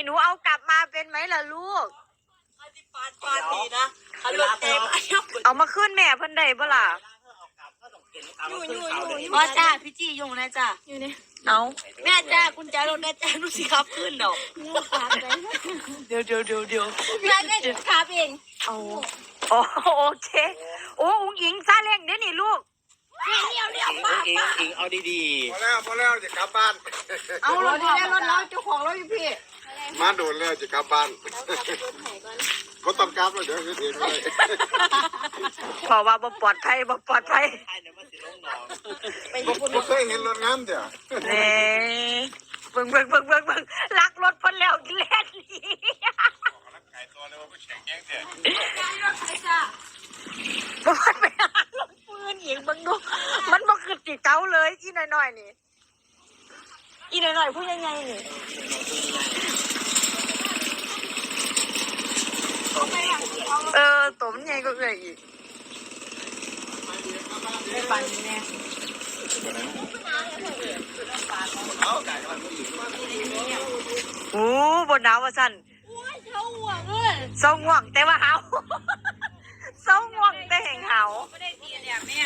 หนูเอากลับมาเป็นไหมล่ะลูกปาดีนะเอามาขึ้นแม่เพิ่นได้ปะล่ะอ๋อจ้าพี่จี้ยุงนะจ้าอยู่นี่เอาแม่จ้าคุณจ้ารถนะจ้าดูสิครับขึ้นดอกเดี๋ยวแม่ได้ครับเองเอาโอเคโอ้อุ้งอิงซาเล้งเด้นี่ลูกเลี้ยวป้าอิงเอาดีพอแล้วจะกลับบ้านเอารถเราเจ้าของรถพี่มาโดนแล้วจะกลับบ้านก็ต้องกลับแล้วเดี๋ยวเห็นเลย เพราะว่าบ่ปลอดภัยๆใช่เดี๋ยวมันสิลงหนองไม่เคยเห็นรถงามเดี๋ยวนี่เบิ่งลักรถเพิ่นแล้วแล่นหนีบ่มันไปหารถปืนอีกเบิ่งดูมันบ่คือติเจ้าเลยอีน้อยๆนี่อีน้อยๆพูดยังไงนี่ตัวมันใหญ่ก็เอื่อยอีกไม่ปันแน่โอ้บนหนาวว่าสั่นเช้าห่วงเลย เศร้าง่วงแต่ว่าหาวเศร้าง่วงแต่แห่งหาวไม่ได้ตีเนี่ยแม่